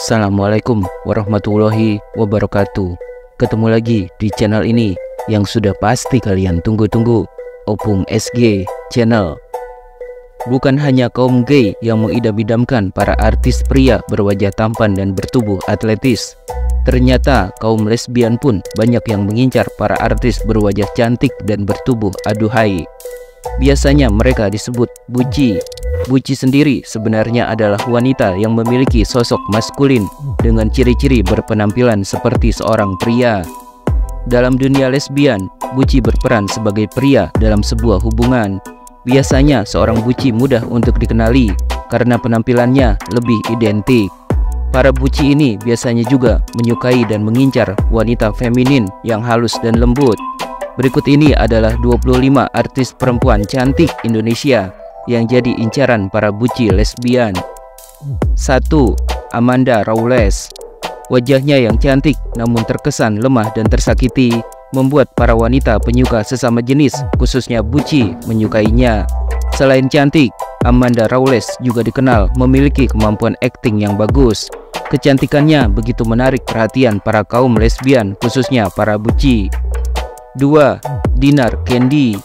Assalamualaikum warahmatullahi wabarakatuh. Ketemu lagi di channel ini yang sudah pasti kalian tunggu-tunggu, Opung SG Channel. Bukan hanya kaum gay yang mengidam-idamkan para artis pria berwajah tampan dan bertubuh atletis. Ternyata kaum lesbian pun banyak yang mengincar para artis berwajah cantik dan bertubuh aduhai. Biasanya mereka disebut buci. Buci sendiri sebenarnya adalah wanita yang memiliki sosok maskulin dengan ciri-ciri berpenampilan seperti seorang pria. Dalam dunia lesbian, buci berperan sebagai pria dalam sebuah hubungan. Biasanya seorang buci mudah untuk dikenali karena penampilannya lebih identik. Para buci ini biasanya juga menyukai dan mengincar wanita feminin yang halus dan lembut. Berikut ini adalah 25 artis perempuan cantik Indonesia yang jadi incaran para buci lesbian. 1. Amanda Rawles. Wajahnya yang cantik namun terkesan lemah dan tersakiti membuat para wanita penyuka sesama jenis, khususnya buci, menyukainya. Selain cantik, Amanda Rawles juga dikenal memiliki kemampuan akting yang bagus. Kecantikannya begitu menarik perhatian para kaum lesbian, khususnya para buci. 2. Dinar Candy.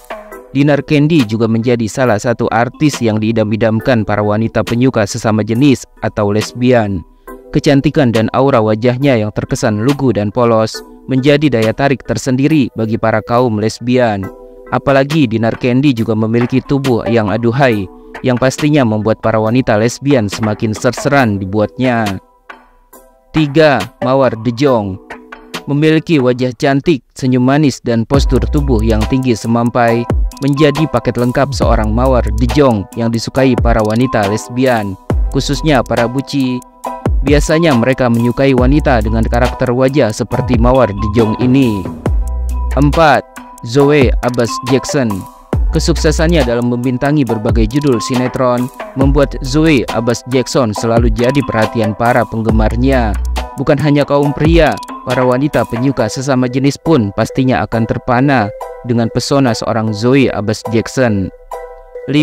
Dinar Candy juga menjadi salah satu artis yang diidam-idamkan para wanita penyuka sesama jenis atau lesbian. Kecantikan dan aura wajahnya yang terkesan lugu dan polos menjadi daya tarik tersendiri bagi para kaum lesbian. Apalagi Dinar Candy juga memiliki tubuh yang aduhai, yang pastinya membuat para wanita lesbian semakin serseran dibuatnya. 3. Mawar De Jong. Memiliki wajah cantik, senyum manis, dan postur tubuh yang tinggi semampai menjadi paket lengkap seorang Mawar De Jong yang disukai para wanita lesbian, khususnya para buci. Biasanya mereka menyukai wanita dengan karakter wajah seperti Mawar De Jong ini. 4. Zoe Abbas Jackson. Kesuksesannya dalam membintangi berbagai judul sinetron membuat Zoe Abbas Jackson selalu jadi perhatian para penggemarnya. Bukan hanya kaum pria, para wanita penyuka sesama jenis pun pastinya akan terpana dengan pesona seorang Zoe Abbas Jackson. 5.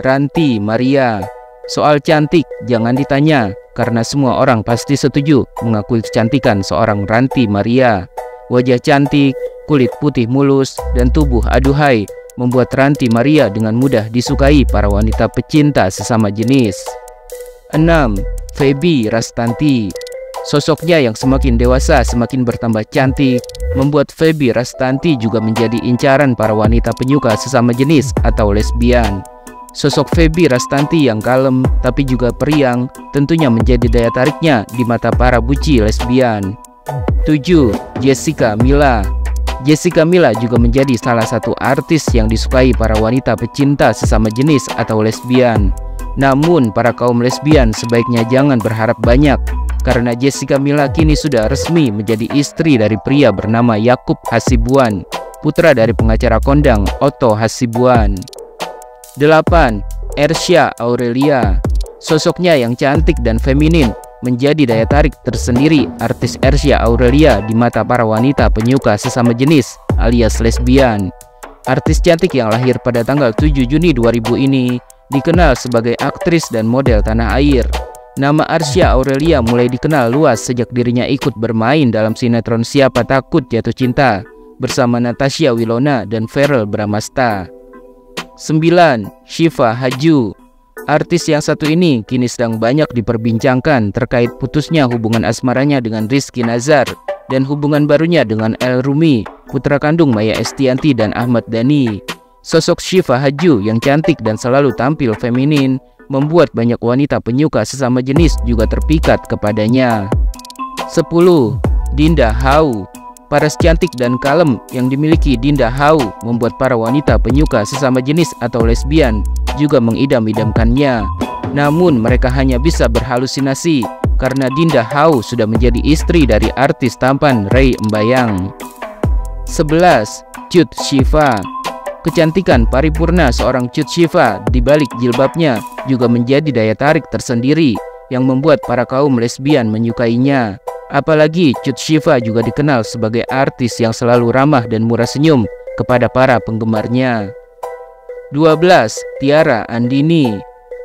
Ranty Maria. Soal cantik jangan ditanya, karena semua orang pasti setuju mengakui kecantikan seorang Ranty Maria. Wajah cantik, kulit putih mulus, dan tubuh aduhai membuat Ranty Maria dengan mudah disukai para wanita pecinta sesama jenis. 6. Feby Rastanti. Sosoknya yang semakin dewasa semakin bertambah cantik membuat Feby Rastanti juga menjadi incaran para wanita penyuka sesama jenis atau lesbian. Sosok Feby Rastanti yang kalem tapi juga periang tentunya menjadi daya tariknya di mata para buci lesbian. 7. Jessica Mila. Jessica Mila juga menjadi salah satu artis yang disukai para wanita pecinta sesama jenis atau lesbian. Namun para kaum lesbian sebaiknya jangan berharap banyak, karena Jessica Mila kini sudah resmi menjadi istri dari pria bernama Yakub Hasibuan, putra dari pengacara kondang Otto Hasibuan. 8. Ersya Aurelia. Sosoknya yang cantik dan feminin menjadi daya tarik tersendiri artis Ersya Aurelia di mata para wanita penyuka sesama jenis alias lesbian. Artis cantik yang lahir pada tanggal 7 Juni 2000 ini dikenal sebagai aktris dan model tanah air. Nama Ersya Aurelia mulai dikenal luas sejak dirinya ikut bermain dalam sinetron Siapa Takut Jatuh Cinta bersama Natasha Wilona dan Verrell Bramasta. 9. Syifa Haju. Artis yang satu ini kini sedang banyak diperbincangkan terkait putusnya hubungan asmaranya dengan Rizky Nazar dan hubungan barunya dengan El Rumi, putra kandung Maya Estianty dan Ahmad Dhani. Sosok Syifa Haju yang cantik dan selalu tampil feminin membuat banyak wanita penyuka sesama jenis juga terpikat kepadanya. 10. Dinda Hau. Paras cantik dan kalem yang dimiliki Dinda Hau membuat para wanita penyuka sesama jenis atau lesbian juga mengidam-idamkannya. Namun mereka hanya bisa berhalusinasi karena Dinda Hau sudah menjadi istri dari artis tampan Ray Mbayang. 11. Cut Syifa. Kecantikan paripurna seorang Cut Syifa di balik jilbabnya juga menjadi daya tarik tersendiri yang membuat para kaum lesbian menyukainya. Apalagi Cut Syifa juga dikenal sebagai artis yang selalu ramah dan murah senyum kepada para penggemarnya. 12. Tiara Andini.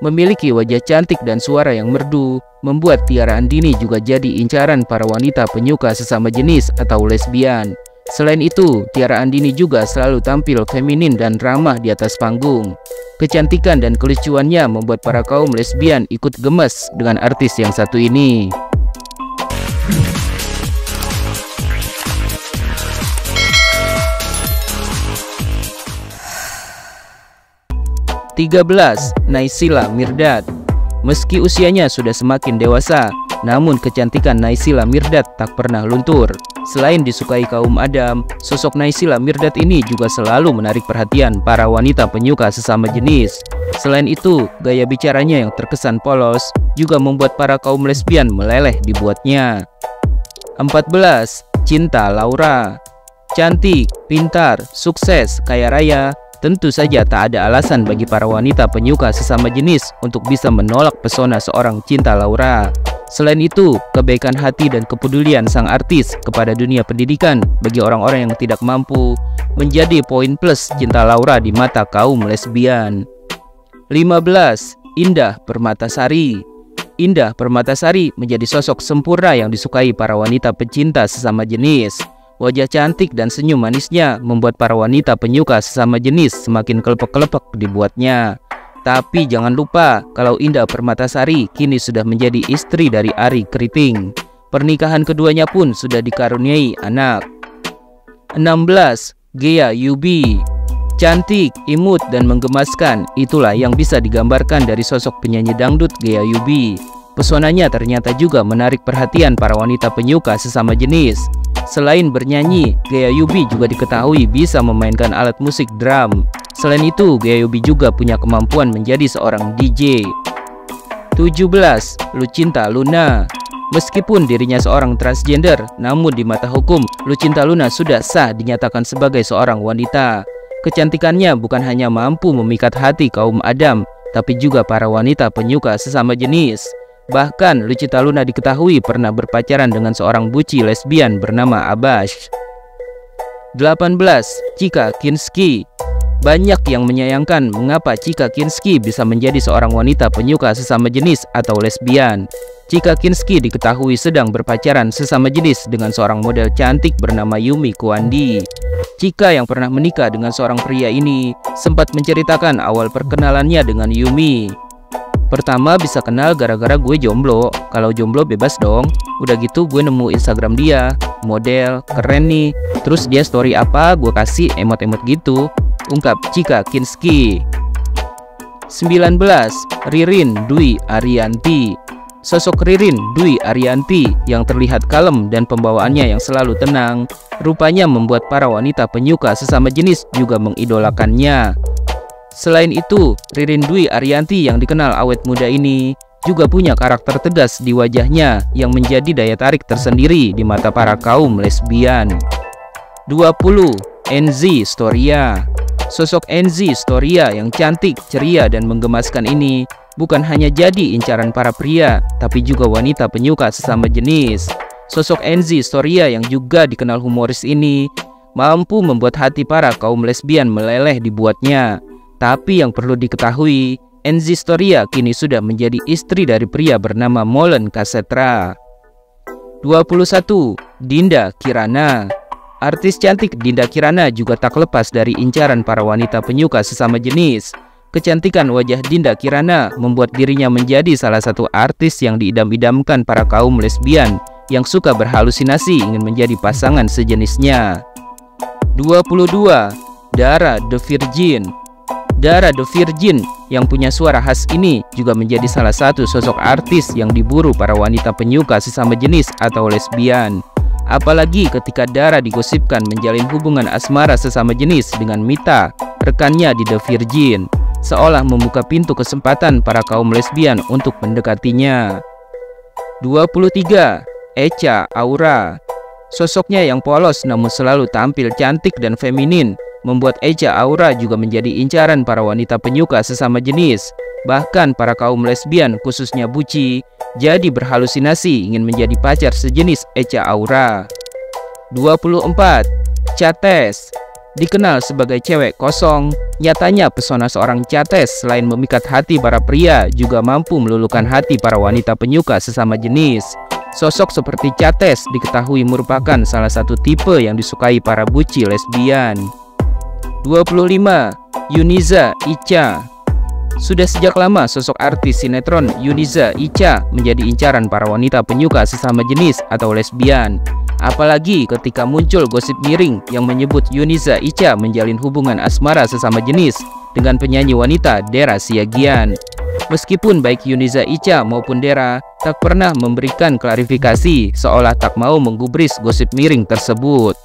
Memiliki wajah cantik dan suara yang merdu, membuat Tiara Andini juga jadi incaran para wanita penyuka sesama jenis atau lesbian. Selain itu, Tiara Andini juga selalu tampil feminin dan ramah di atas panggung. Kecantikan dan kelucuannya membuat para kaum lesbian ikut gemes dengan artis yang satu ini. 13. Naysila Mirdad. Meski usianya sudah semakin dewasa, namun kecantikan Naysila Mirdad tak pernah luntur. Selain disukai kaum Adam, sosok Naysila Mirdad ini juga selalu menarik perhatian para wanita penyuka sesama jenis. Selain itu, gaya bicaranya yang terkesan polos juga membuat para kaum lesbian meleleh dibuatnya. 14. Cinta Laura. Cantik, pintar, sukses, kaya raya. Tentu saja tak ada alasan bagi para wanita penyuka sesama jenis untuk bisa menolak pesona seorang Cinta Laura. Selain itu, kebaikan hati dan kepedulian sang artis kepada dunia pendidikan bagi orang-orang yang tidak mampu menjadi poin plus Cinta Laura di mata kaum lesbian. 15. Indah Permatasari. Indah Permatasari menjadi sosok sempurna yang disukai para wanita pecinta sesama jenis. Wajah cantik dan senyum manisnya membuat para wanita penyuka sesama jenis semakin kelepek-kelepek dibuatnya. Tapi jangan lupa kalau Indah Permatasari kini sudah menjadi istri dari Arie Kriting. Pernikahan keduanya pun sudah dikaruniai anak. 16. Ghea Yubi. Cantik, imut, dan menggemaskan, itulah yang bisa digambarkan dari sosok penyanyi dangdut Ghea Yubi. Pesonanya ternyata juga menarik perhatian para wanita penyuka sesama jenis. Selain bernyanyi, Ghea Yubi juga diketahui bisa memainkan alat musik drum. Selain itu, Ghea Yubi juga punya kemampuan menjadi seorang DJ. 17. Lucinta Luna. Meskipun dirinya seorang transgender, namun di mata hukum, Lucinta Luna sudah sah dinyatakan sebagai seorang wanita. Kecantikannya bukan hanya mampu memikat hati kaum Adam, tapi juga para wanita penyuka sesama jenis. Bahkan Lucinta Luna diketahui pernah berpacaran dengan seorang buci lesbian bernama Abash. 18. Chika Kinski. Banyak yang menyayangkan mengapa Chika Kinski bisa menjadi seorang wanita penyuka sesama jenis atau lesbian. Chika Kinski diketahui sedang berpacaran sesama jenis dengan seorang model cantik bernama Yumi Kuandi. Chika yang pernah menikah dengan seorang pria ini sempat menceritakan awal perkenalannya dengan Yumi. Pertama bisa kenal gara-gara gue jomblo. Kalau jomblo bebas dong. Udah gitu gue nemu Instagram dia, model, keren nih. Terus dia story apa, gue kasih emot-emot gitu, ungkap Chika Kinski. 19. Ririn Dwi Ariyanti. Sosok Ririn Dwi Ariyanti yang terlihat kalem dan pembawaannya yang selalu tenang, rupanya membuat para wanita penyuka sesama jenis juga mengidolakannya. Selain itu, Ririn Dwi Ariyanti yang dikenal awet muda ini juga punya karakter tegas di wajahnya yang menjadi daya tarik tersendiri di mata para kaum lesbian. 20. Enzy Storia. Sosok Enzy Storia yang cantik, ceria, dan menggemaskan ini bukan hanya jadi incaran para pria, tapi juga wanita penyuka sesama jenis. Sosok Enzy Storia yang juga dikenal humoris ini mampu membuat hati para kaum lesbian meleleh dibuatnya. Tapi yang perlu diketahui, Enzy Storia kini sudah menjadi istri dari pria bernama Molen Kasetra. 21. Dinda Kirana. Artis cantik Dinda Kirana juga tak lepas dari incaran para wanita penyuka sesama jenis. Kecantikan wajah Dinda Kirana membuat dirinya menjadi salah satu artis yang diidam-idamkan para kaum lesbian yang suka berhalusinasi ingin menjadi pasangan sejenisnya. 22. Dara The Virgin. Dara The Virgin yang punya suara khas ini juga menjadi salah satu sosok artis yang diburu para wanita penyuka sesama jenis atau lesbian. Apalagi ketika Dara digosipkan menjalin hubungan asmara sesama jenis dengan Mita, rekannya di The Virgin, seolah membuka pintu kesempatan para kaum lesbian untuk mendekatinya. 23. Echa Aura. Sosoknya yang polos namun selalu tampil cantik dan feminin membuat Echa Aura juga menjadi incaran para wanita penyuka sesama jenis. Bahkan para kaum lesbian khususnya buci jadi berhalusinasi ingin menjadi pacar sejenis Echa Aura. 24. Chates. Dikenal sebagai cewek kosong, nyatanya pesona seorang Chates selain memikat hati para pria, juga mampu meluluhkan hati para wanita penyuka sesama jenis. Sosok seperti Chates diketahui merupakan salah satu tipe yang disukai para buci lesbian. 25. Yuniza Icha. Sudah sejak lama sosok artis sinetron Yuniza Icha menjadi incaran para wanita penyuka sesama jenis atau lesbian. Apalagi ketika muncul gosip miring yang menyebut Yuniza Icha menjalin hubungan asmara sesama jenis dengan penyanyi wanita Dera Siagian. Meskipun baik Yuniza Icha maupun Dera tak pernah memberikan klarifikasi, seolah tak mau menggubris gosip miring tersebut.